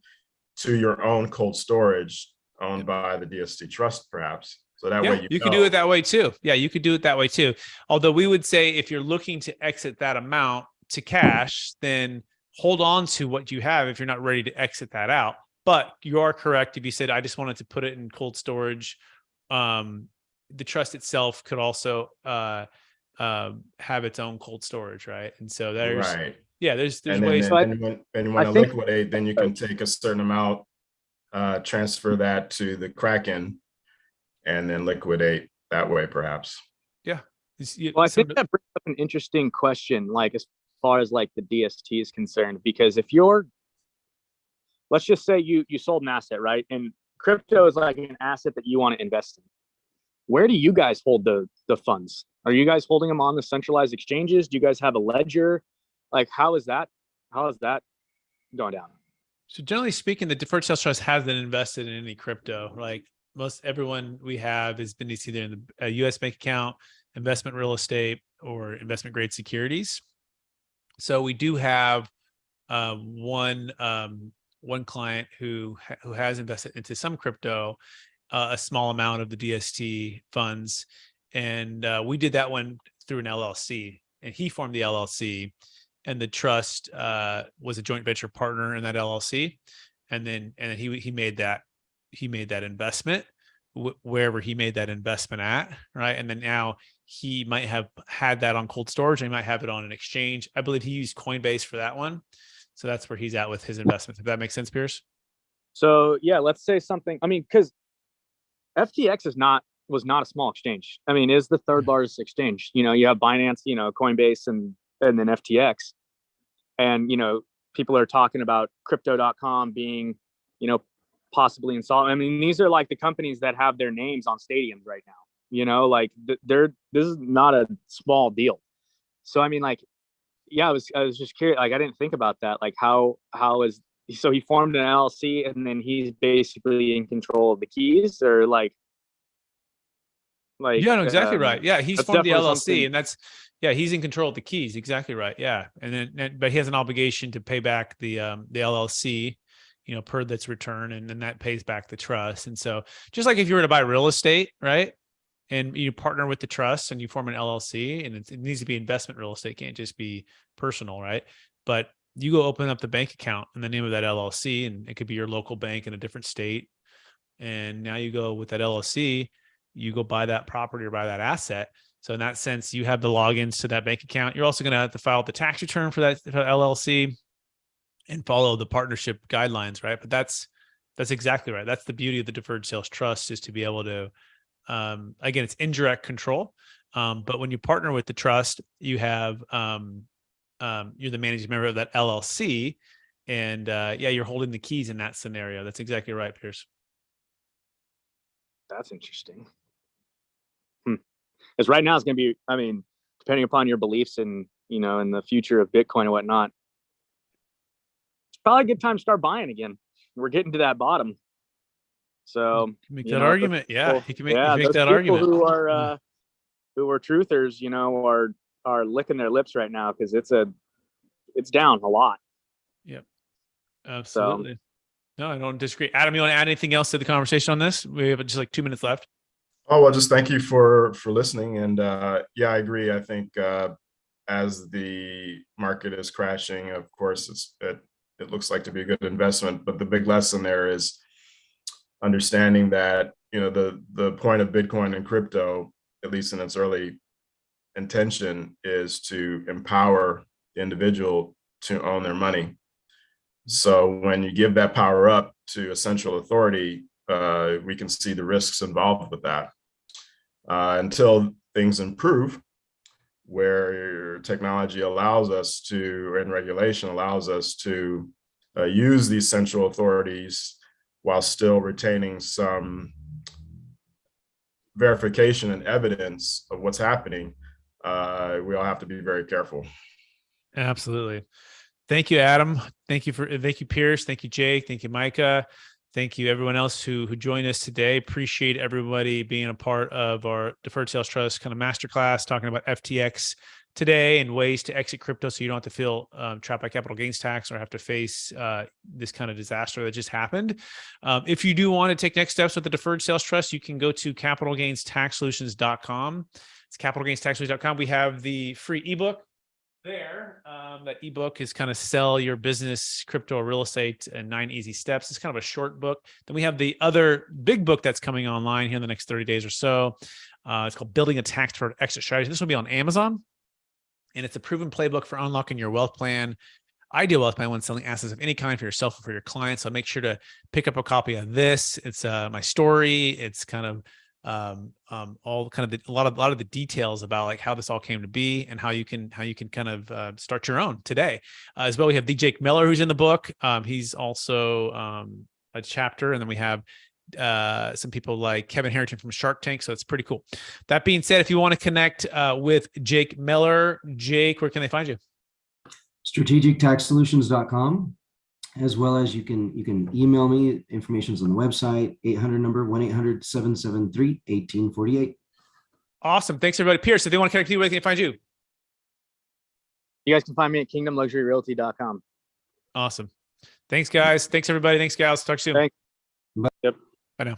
to your own cold storage owned by the DST trust, perhaps. So that way you could do it that way too. Yeah, you could do it that way too. Although we would say if you're looking to exit that amount to cash, then hold on to what you have if you're not ready to exit that out. But you are correct if you said, I just wanted to put it in cold storage. The trust itself could also have its own cold storage, right? And so there's there's ways. And when you want to liquidate, then you can take a certain amount, transfer that to the Kraken, and then liquidate that way, perhaps. Yeah. Well, I think that brings up an interesting question, like as far as like the DST is concerned, because if let's just say you sold an asset, right? And crypto is like an asset that you want to invest in. Where do you guys hold the funds? Are you guys holding them on the centralized exchanges? Do you guys have a ledger? Like, how is that going down? So generally speaking, the Deferred Sales Trust hasn't invested in any crypto. Like most everyone we have has been either in a U.S. bank account, investment real estate, or investment grade securities. So we do have one client who has invested into some crypto, a small amount of the DST funds, and we did that one through an LLC, and he formed the LLC, and the trust was a joint venture partner in that LLC, and then he made that investment wherever he made that investment at, right? And then now he might have had that on cold storage, and he might have it on an exchange. I believe he used Coinbase for that one. So that's where he's at with his investments. If that makes sense, Pierce. So yeah, let's say something. I mean, because FTX was not a small exchange. I mean, is the third largest exchange. You know, you have Binance, you know, Coinbase, and then FTX. And, you know, people are talking about crypto.com being, you know, possibly insolvent. I mean, these are like the companies that have their names on stadiums right now. You know, like this is not a small deal. So I mean, like, yeah, I was just curious. Like, I didn't think about that. Like, so he formed an LLC, and then he's basically in control of the keys, or like yeah, no, exactly right. Yeah, he's formed the LLC, and he's in control of the keys. Exactly right. Yeah, but he has an obligation to pay back the LLC, you know, per that's return, and then that pays back the trust. And so, just like if you were to buy real estate, right, and you partner with the trust and you form an LLC, and it needs to be investment real estate, can't just be personal, right? But you go open up the bank account in the name of that LLC, and it could be your local bank in a different state. And now you go with that LLC, you go buy that property or buy that asset. So in that sense, you have the logins to that bank account. You're also going to have to file the tax return for that LLC and follow the partnership guidelines, right? But that's exactly right. That's the beauty of the Deferred Sales Trust, is to be able to, again, it's indirect control. But when you partner with the trust, you have, you're the managing member of that LLC, and you're holding the keys in that scenario. That's exactly right, Pierce. That's interesting. Because right now it's going to be, I mean, depending upon your beliefs and, you know, in the future of Bitcoin and whatnot, it's probably a good time to start buying again. We're getting to that bottom. So you can make that argument. Yeah, you can make that argument. Who are truthers, you know, are licking their lips right now, because it's down a lot. Yep, absolutely. No, I don't disagree. Adam, you want to add anything else to the conversation on this? We have just like 2 minutes left. Oh, well, just thank you for listening. And yeah, I agree. I think as the market is crashing, of course, it looks like to be a good investment. But the big lesson there is understanding that, you know, the point of Bitcoin and crypto, at least in its early intention, is to empower the individual to own their money. So when you give that power up to a central authority, we can see the risks involved with that. Until things improve, where technology allows us to, and regulation allows us to use these central authorities while still retaining some verification and evidence of what's happening, we all have to be very careful. Absolutely. Thank you, Adam. Thank you, Pierce. Thank you, Jake. Thank you, Micah. Thank you, everyone else who joined us today. Appreciate everybody being a part of our Deferred Sales Trust kind of masterclass, talking about FTX today and ways to exit crypto so you don't have to feel trapped by capital gains tax or have to face this kind of disaster that just happened. If you do want to take next steps with the Deferred Sales Trust, you can go to capitalgainstaxsolutions.com. It's capitalgainstaxsolutions.com. We have the free ebook there. That ebook is kind of sell your business, crypto, or real estate in 9 easy steps. It's kind of a short book. Then we have the other big book that's coming online here in the next 30 days or so. It's called Building a Tax Deferred Exit Strategy. This will be on Amazon. And it's a proven playbook for unlocking your wealth plan, ideal wealth plan when selling assets of any kind for yourself or for your clients. So make sure to pick up a copy of this. It's my story. It's kind of all kind of a lot of the details about like how this all came to be and how you can kind of start your own today. As well, we have the Jake Miller who's in the book. He's also a chapter, and then we have some people like Kevin Harrington from Shark Tank. So it's pretty cool. That being said, if you want to connect with Jake Miller, Jake, where can they find you? strategictaxsolutions.com, as well as you can email me. Information's on the website, 800 number 1-800-773-1848. Awesome. Thanks everybody. Pierce, if they want to connect with you, where can they find you? You guys can find me at kingdomluxuryrealty.com. Awesome. Thanks guys. Thanks everybody. Thanks gals. Talk soon. Thanks. Bye. Yep. Bye now.